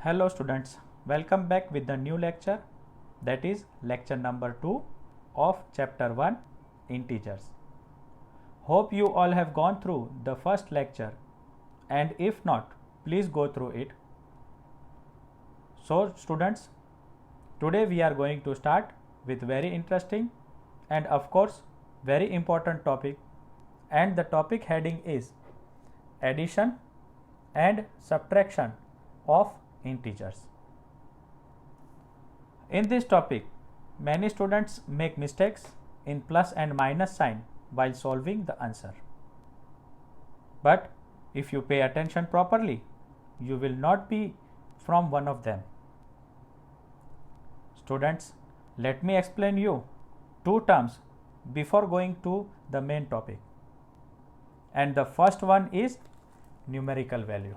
Hello students, welcome back with the new lecture, that is lecture number 2 of chapter 1 integers. Hope you all have gone through the first lecture, and if not, please go through it. So students, today we are going to start with very interesting and of course very important topic, and the topic heading is addition and subtraction of integers. In this topic, many students make mistakes in plus and minus sign while solving the answer. But if you pay attention properly, you will not be from one of them. Students, let me explain you two terms before going to the main topic. And the first one is numerical value.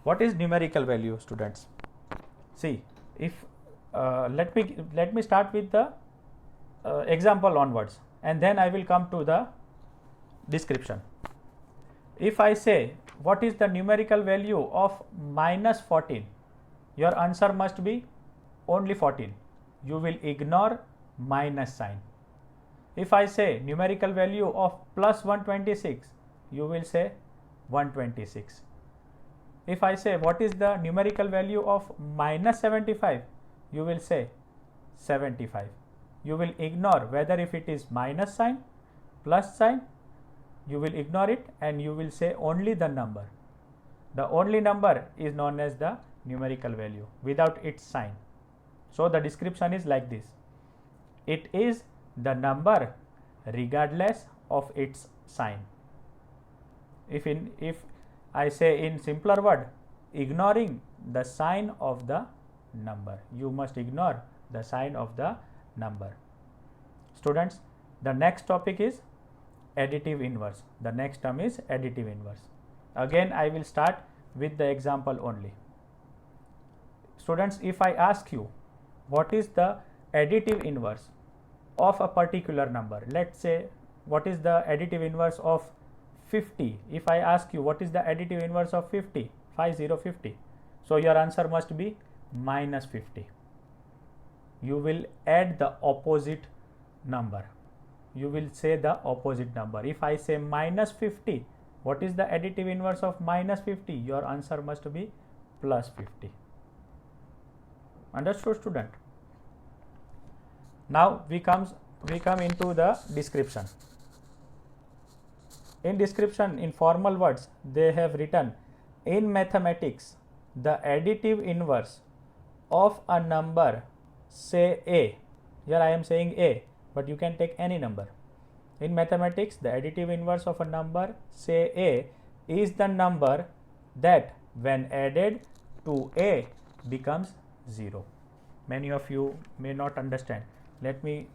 What is numerical value, students? See, if let me start with the example onwards, and then I will come to the description. If I say what is the numerical value of minus 14, your answer must be only 14. You will ignore minus sign. If I say numerical value of plus 126, you will say 126. If I say what is the numerical value of minus 75, you will say 75. You will ignore whether if it is minus sign, plus sign, you will ignore it and you will say only the number. The only number is known as the numerical value without its sign. So the description is like this. It is the number regardless of its sign. If I say in simpler word, ignoring the sign of the number. You must ignore the sign of the number. Students, the next topic is additive inverse. The next term is additive inverse. Again, I will start with the example only. Students, if I ask you what is the additive inverse of a particular number, let's say what is the additive inverse of 50. If I ask you what is the additive inverse of 50, 50, so your answer must be minus 50. You will add the opposite number. You will say the opposite number. If I say minus 50, what is the additive inverse of minus 50? Your answer must be plus 50. Understood, student? Now we come into the description. In description, in formal words, they have written, in mathematics, the additive inverse of a number, say A. Here I am saying A, but you can take any number. In mathematics, the additive inverse of a number, say A, is the number that when added to A becomes 0. Many of you may not understand. Let me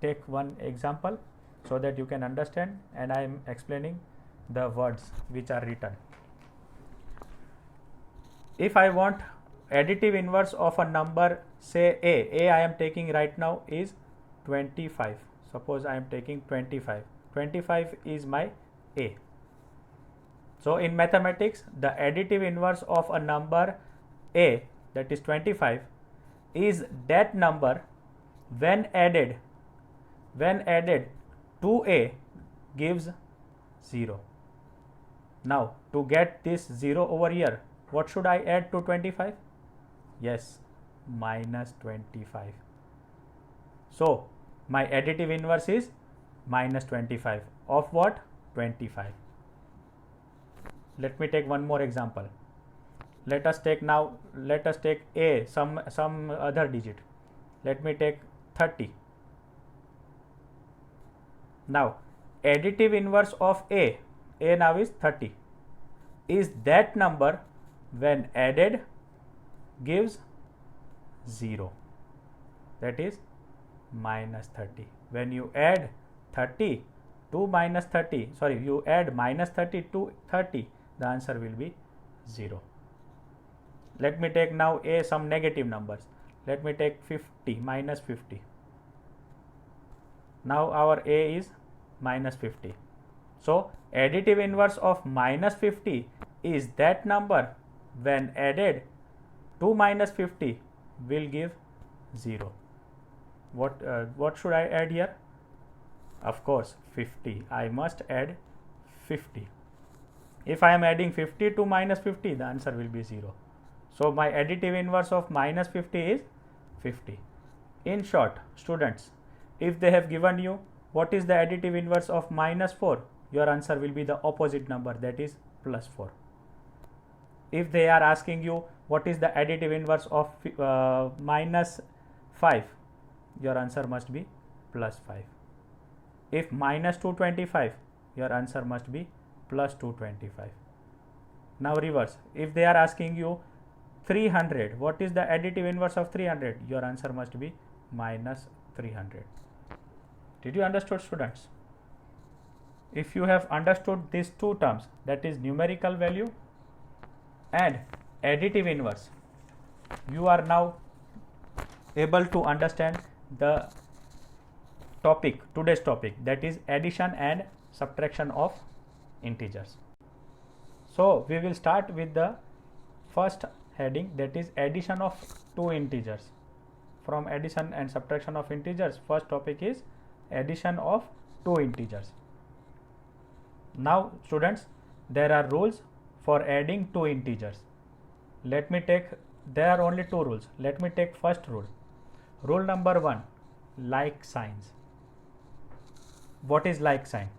take one example so that you can understand, and I am explaining the words which are written. If I want additive inverse of a number, say A I am taking right now is 25. Suppose I am taking 25. 25 is my A. So in mathematics, the additive inverse of a number A, that is 25, is that number when added to A gives 0. Now to get this 0 over here, what should I add to 25? Yes, minus 25. So my additive inverse is minus 25 of what? 25. Let me take one more example. Let us take A, some other digit. Let me take 30. Now additive inverse of A now is 30, is that number when added gives 0, that is minus 30. When you add 30 to minus 30, you add minus 30 to 30, the answer will be 0. Let me take now some negative numbers. Let me take 50, minus 50. Now our A is minus 50. So additive inverse of minus 50 is that number when added to minus 50 will give 0. What should I add here? Of course 50. I must add 50. If I am adding 50 to minus 50, the answer will be 0. So my additive inverse of minus 50 is 50. In short, students, if they have given you what is the additive inverse of minus 4, your answer will be the opposite number, that is plus 4. If they are asking you what is the additive inverse of minus 5, your answer must be plus 5. If minus 225, your answer must be plus 225. Now reverse. If they are asking you 300, what is the additive inverse of 300? Your answer must be minus 300. Did you understood, students? If you have understood these two terms, that is numerical value and additive inverse, you are now able to understand the topic, today's topic, that is addition and subtraction of integers. So we will start with the first heading, that is addition of two integers. From addition and subtraction of integers, first topic is addition of two integers. Now students, there are rules for adding two integers. Let me take, there are only two rules. Let me take first rule. Rule number 1, like signs. What is like sign?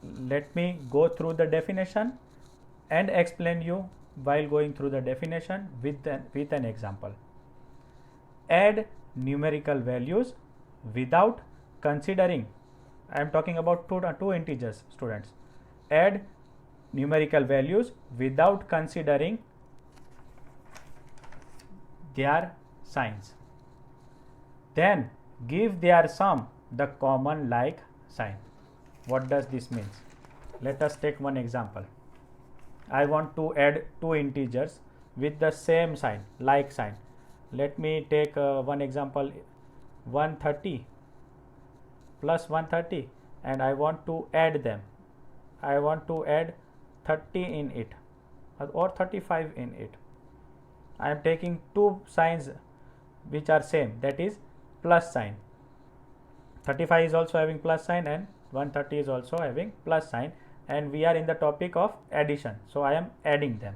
Let me go through the definition and explain you while going through the definition with an example. Add numerical values without considering, I am talking about two integers, students. Add numerical values without considering their signs. Then give their sum the common like sign. What does this mean? Let us take one example. I want to add two integers with the same sign, like sign. Let me take one example, 130 plus 130, and I want to add them. I want to add 30 in it or 35 in it. I am taking two signs which are same, that is plus sign. 35 is also having plus sign and 130 is also having plus sign, and we are in the topic of addition, so I am adding them.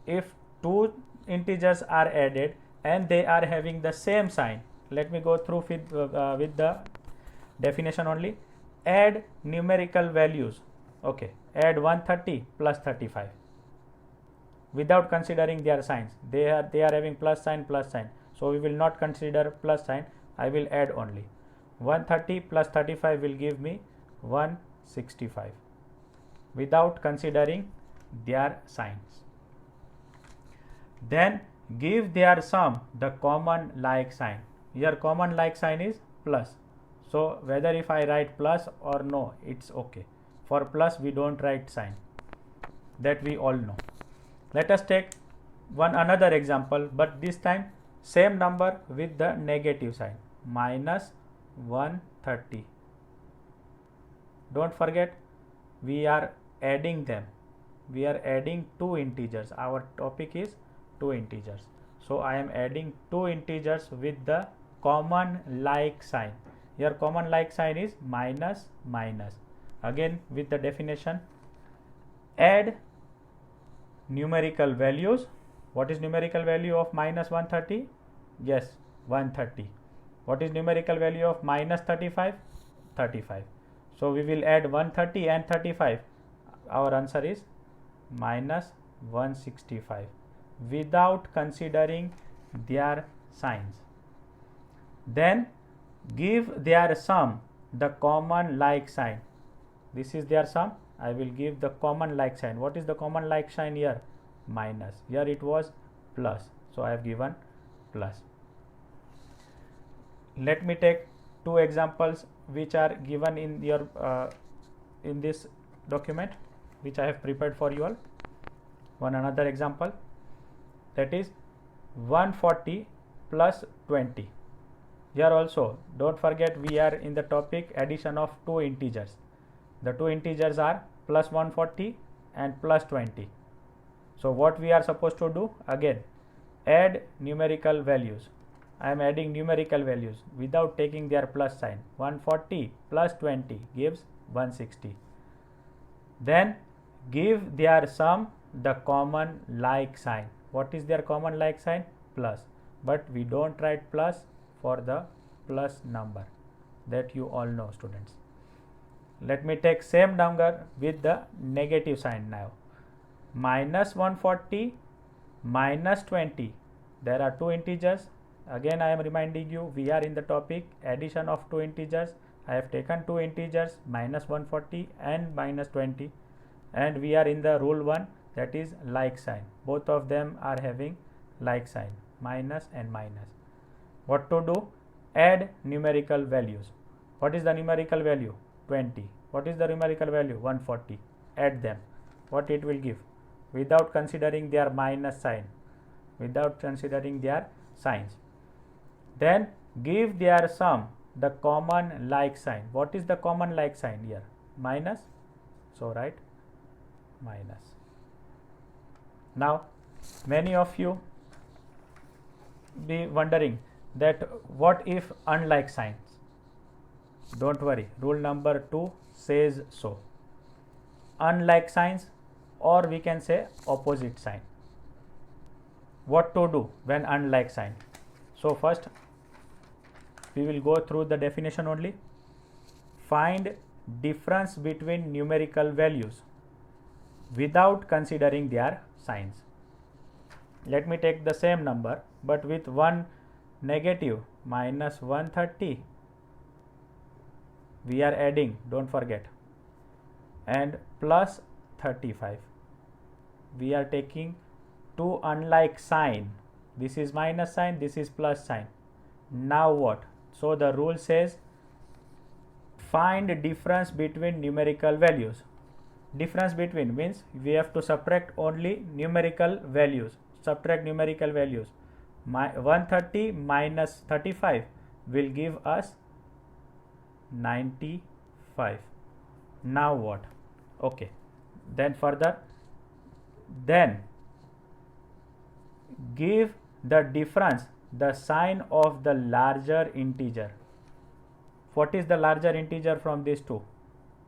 If two integers are added and they are having the same sign, let me go through with the definition only. Add numerical values. Okay, add 130 plus 35 without considering their signs. They are having plus sign, so we will not consider plus sign. I will add only 130 plus 35 will give me 165 without considering their signs. Then give their sum the common like sign. Here common like sign is plus, so whether if I write plus or no, it's okay. For plus we don't write sign, that we all know. Let us take another example, but this time same number with the negative sign, minus 130. Don't forget, we are adding them. We are adding two integers. Our topic is two integers. So I am adding two integers with the common like sign. Here common like sign is minus minus. Again with the definition, add numerical values. What is numerical value of minus 130? Yes, 130. What is numerical value of minus 35? 35. So we will add 130 and 35. Our answer is minus 165 without considering their signs. Then give their sum the common like sign. This is their sum. I will give the common like sign. What is the common like sign here? Minus. Here it was plus, so I have given plus. Let me take two examples which are given in your in this document which I have prepared for you all. One another example, that is 140 plus 20. Here also don't forget we are in the topic addition of two integers. The two integers are plus 140 and plus 20. So what we are supposed to do? Again, add numerical values. I am adding numerical values without taking their plus sign. 140 plus 20 gives 160. Then give their sum the common like sign. What is their common like sign? Plus. But we don't write plus for the plus number, that you all know, students. Let me take same number with the negative sign now. Minus 140 minus 20. There are two integers. Again I am reminding you, we are in the topic addition of two integers. I have taken two integers, minus 140 and minus 20, and we are in the rule 1, that is like sign. Both of them are having like sign, minus and minus. What to do? Add numerical values. What is the numerical value? 20. What is the numerical value? 140. Add them. What it will give? Without considering their minus sign, without considering their signs. Then give their sum the common like sign. What is the common like sign here? Minus. So write minus. Now many of you be wondering that what if unlike signs? Don't worry, rule number 2 says so. Unlike signs, or we can say opposite sign. What to do when unlike sign? So first we will go through the definition only. Find difference between numerical values without considering their signs. Let me take the same number but with one negative, minus 130. We are adding, don't forget, and plus 35. We are taking two unlike sign. This is minus sign, this is plus sign. Now what? So the rule says find difference between numerical values. Difference between means we have to subtract only numerical values. Subtract numerical values. 130 minus 35 will give us 95. Now what? Okay. Then further, then give the difference the sign of the larger integer. What is the larger integer from these two?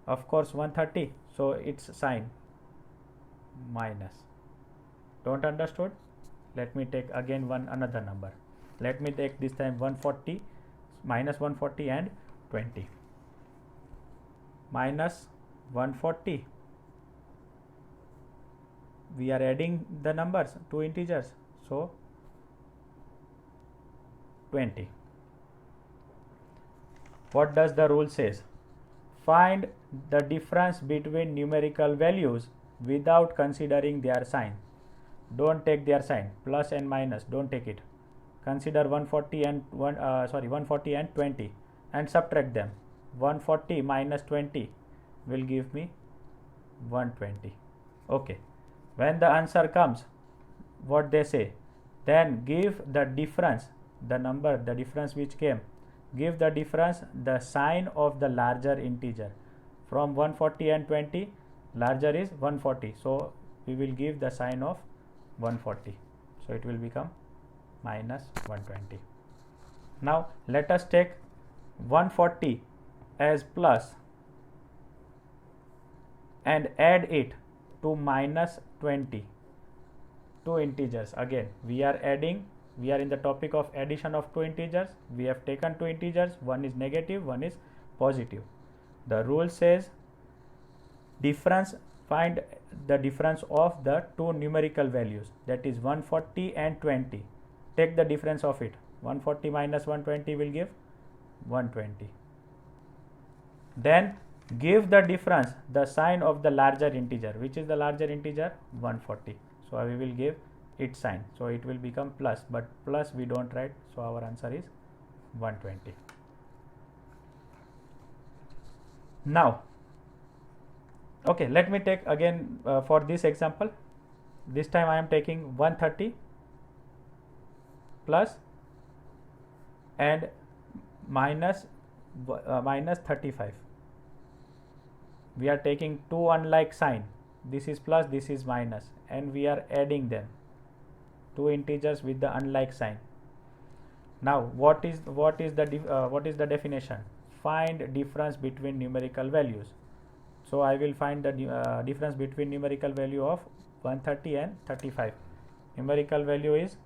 Of course 130. So its sign minus. Don't understood? Let me take again another number. Let me take this time 140, minus 140 and 20. Minus 140. We are adding the numbers, two integers. So 20. What does the rule says? Find the difference between numerical values without considering their sign. Don't take their sign, plus and minus, don't take it. Consider 140 and 140 and 20 and subtract them. 140 minus 20 will give me 120. Okay. When the answer comes, what they say? Then give the difference, the number, the difference which came. Give the difference the sign of the larger integer. From 140 and 20, larger is 140. So we will give the sign of 140. So it will become minus 120. Now let us take 140 as plus and add it to minus 20. Two integers. Again we are adding. We are in the topic of addition of two integers. We have taken two integers. One is negative, one is positive. The rule says difference. Find the difference of the two numerical values, that is 140 and 20. Take the difference of it. 140 minus 120 will give 120. Then give the difference the sign of the larger integer. Which is the larger integer? 140. So we will give its sign. So it will become plus, but plus we don't write. So our answer is 120. Now okay, let me take again for this example. This time I am taking 130 plus and minus 35. we are taking two unlike sign. This is plus, this is minus, and we are adding them, two integers with the unlike sign. Now what is the definition? Find difference between numerical values. So I will find the difference between numerical value of 130 and 35. Numerical value is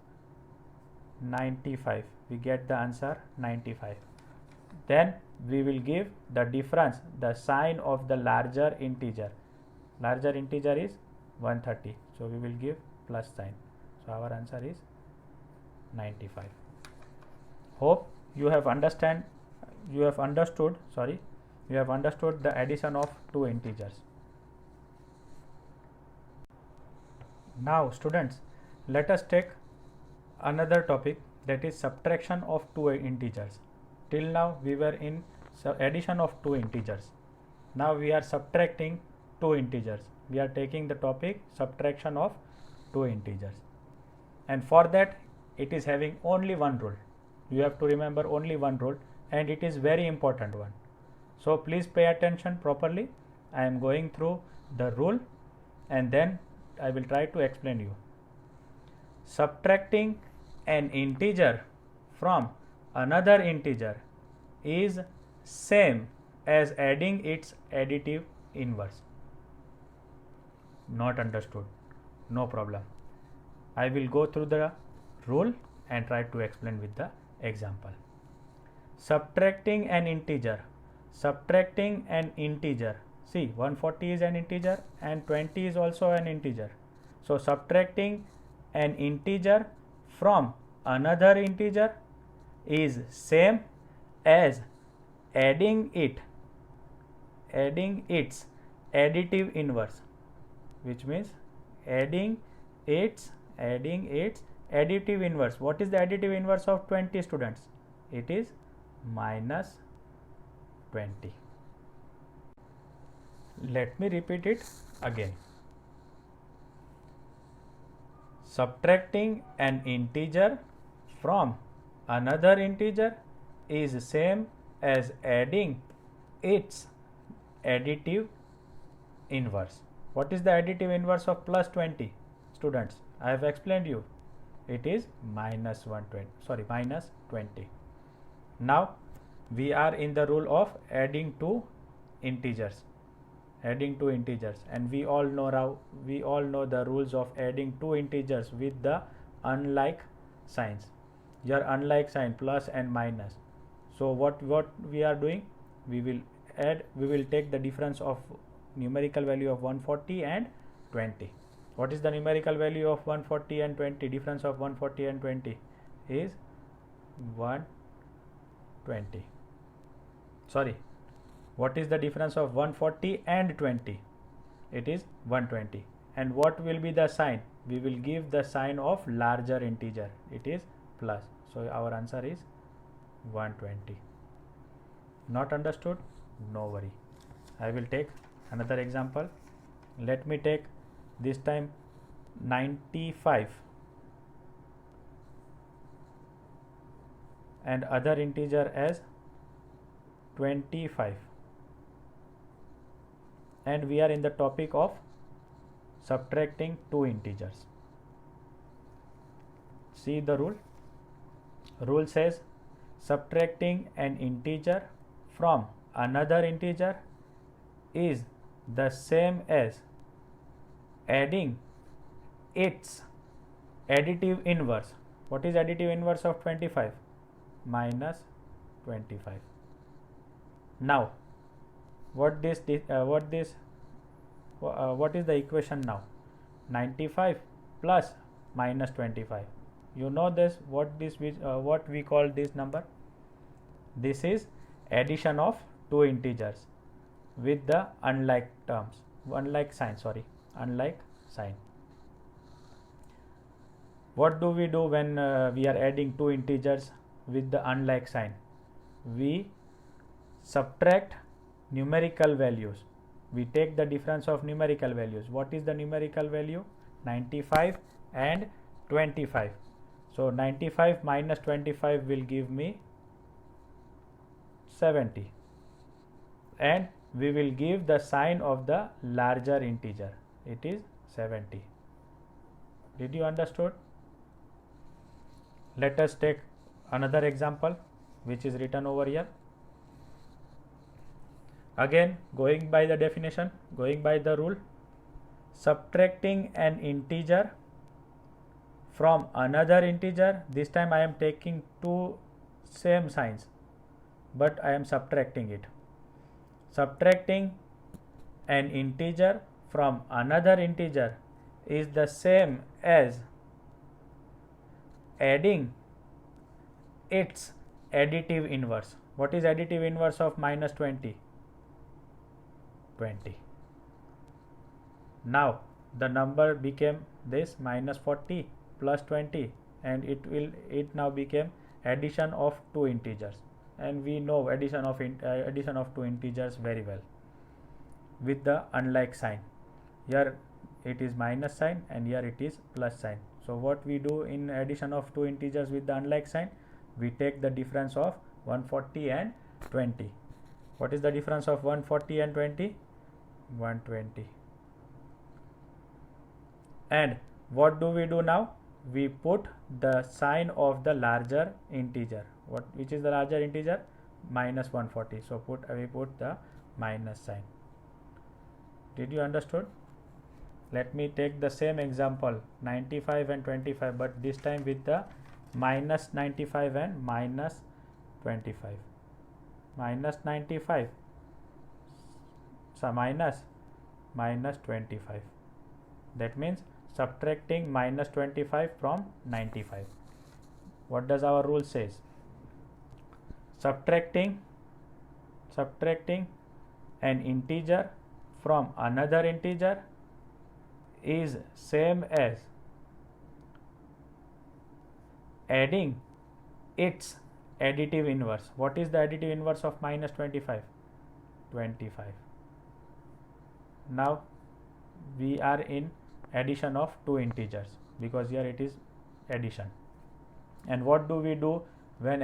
95. We get the answer 95. Then we will give the difference, the sign of the larger integer. Larger integer is 130. So we will give plus sign. So our answer is 95. Hope you have understood the addition of two integers. Now students, let us take another topic, that is subtraction of two integers. Till now we were in addition of two integers. Now we are subtracting two integers. We are taking the topic subtraction of two integers, and for that it is having only one rule. You have to remember only one rule, and it is very important one. So please pay attention properly. I am going through the rule and then I will try to explain you. Subtracting an integer from another integer is same as adding its additive inverse. Not understood? No problem. I will go through the rule and try to explain with the example. Subtracting an integer. See, 140 is an integer and 20 is also an integer. So subtracting an integer from another integer is same as adding its additive inverse, which means adding its additive inverse. What is the additive inverse of 20, students? It is minus 20. Let me repeat it again. Subtracting an integer from another integer is same as adding its additive inverse. What is the additive inverse of plus 20, students? I have explained you. It is minus 20. Now we are in the rule of adding two integers, and we all know the rules of adding two integers with the unlike signs. Your unlike sign, plus and minus. So what we are doing, we will take the difference of numerical value of 140 and 20. What is the numerical value of 140 and 20? Difference of 140 and 20 is 120. Sorry, what is the difference of 140 and 20? It is 120. And what will be the sign? We will give the sign of larger integer. It is plus. So our answer is 120. Not understood? No worry. I will take another example. Let me take this time 95 and other integer as 25, and we are in the topic of subtracting two integers. See the rule. Rule says subtracting an integer from another integer is the same as adding its additive inverse. What is additive inverse of 25? Minus 25. Now what is the equation now? 95 plus minus 25. You know this, what we call this number? This is addition of two integers with the unlike sign. What do we do when we are adding two integers with the unlike sign? We subtract numerical values. We take the difference of numerical values. What is the numerical value? 95 and 25. So 95 minus 25 will give me 70, and we will give the sign of the larger integer. It is 70. Did you understood? Let us take another example which is written over here. Again, going by the definition, going by the rule, subtracting an integer from another integer. This time I am taking two same signs, but I am subtracting it. Subtracting an integer from another integer is the same as adding its additive inverse. What is additive inverse of minus 20? 20. Now the number became this minus 40 plus 20, and it now became addition of two integers, and we know addition of two integers very well with the unlike sign. Here it is minus sign and here it is plus sign. So what we do in addition of two integers with the unlike sign, we take the difference of 140 and 20. What is the difference of 140 and 20? 120. And what do we do now? We put the sign of the larger integer. Which is the larger integer? Minus 140. So we put the minus sign. Did you understood? Let me take the same example, 95 and 25, but this time with the minus 95 and minus 25. Minus 95, so minus 25. That means subtracting minus 25 from 95. What does our rule says? Subtracting an integer from another integer is same as adding its additive inverse. What is the additive inverse of minus 25? 25. Now we are in addition of two integers, because here it is addition. And what do we do when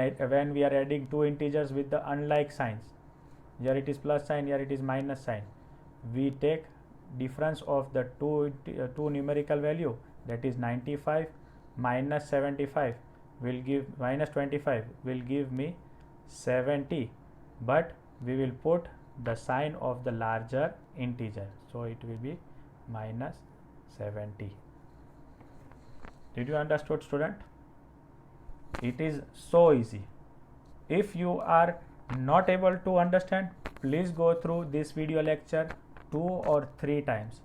we are adding two integers with the unlike signs? Here it is plus sign, here it is minus sign. We take difference of the two numerical value, that is 95 minus 75 will give minus 25 will give me 70, but we will put the sign of the larger integer, so it will be minus 70. Did you understood, student? It is so easy. If you are not able to understand, please go through this video lecture 2 or 3 times,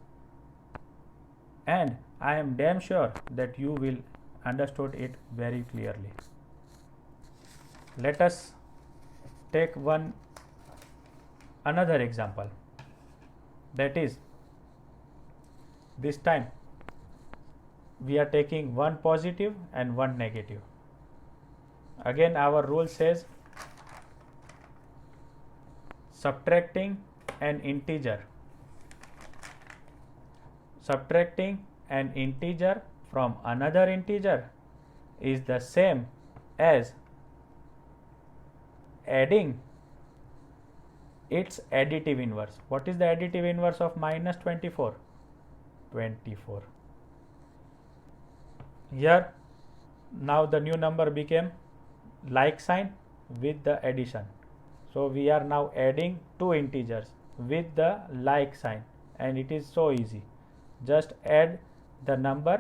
and I am damn sure that you will understood it very clearly. Let us take another example, that is, this time we are taking one positive and one negative. Again our rule says subtracting an integer from another integer is the same as adding its additive inverse. What is the additive inverse of minus 24? 24. Here now the new number became like sign with the addition. So we are now adding two integers with the like sign, and it is so easy. Just add the number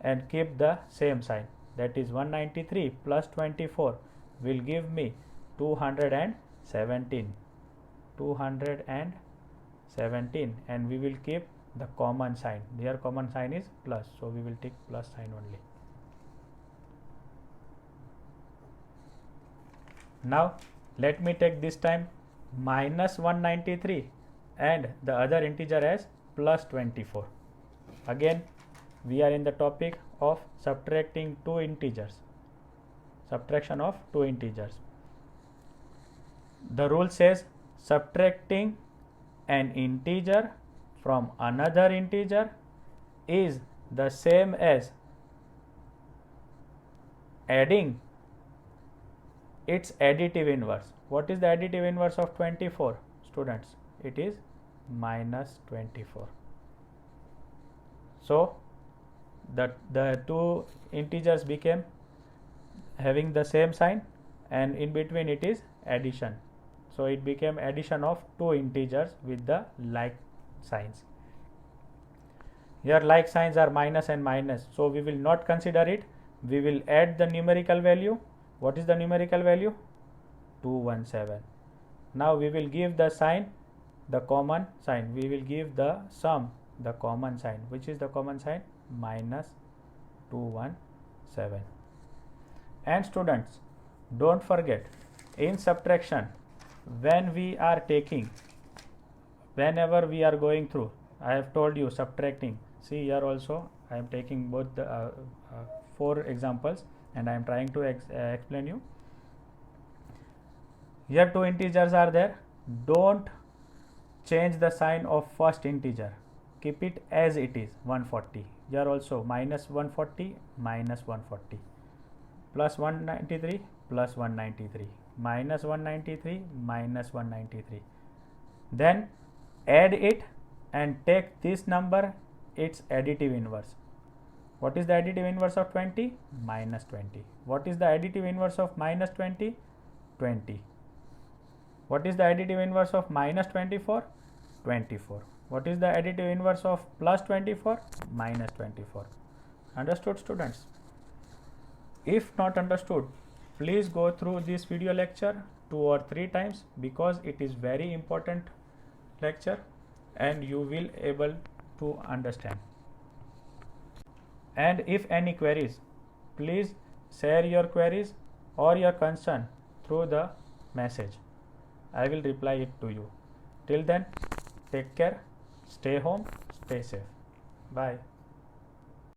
and keep the same sign, that is 193 plus 24 will give me 217, and we will keep the common sign. Here common sign is plus, so we will take plus sign only. Now let me take this time minus 193 and the other integer as plus 24. Again we are in the topic of subtracting two integers, subtraction of two integers. The rule says subtracting an integer from another integer is the same as adding its additive inverse. What is the additive inverse of 24, students? it is minus 24. So the two integers became having the same sign, and in between it is addition. So it became addition of two integers with the like signs. Here like signs are minus and minus, so we will not consider it. We will add the numerical value. What is the numerical value? 217. Now we will give the sign, the common sign. We will give the sum, the common sign. Which is the common sign? Minus 217. And students, don't forget, in subtraction, when we are taking, whenever we are going through, I have told you subtracting. See here also I am taking both the 4 examples, and I am trying to explain you. Here two integers are there. Don't change the sign of first integer. Keep it as it is, 140. Here also minus 140, minus 140, plus 193, plus 193, minus 193, minus 193. Then add it and take this number, its additive inverse. What is the additive inverse of 20? Minus 20. What is the additive inverse of minus 20? 20. What is the additive inverse of minus 24? 24. What is the additive inverse of plus 24? Minus 24. Understood, students? If not understood, please go through this video lecture 2 or 3 times, because it is very important lecture and you will able to understand. And if any queries, please share your queries or your concern through the message. I will reply it to you. Till then, take care, stay home, stay safe. Bye.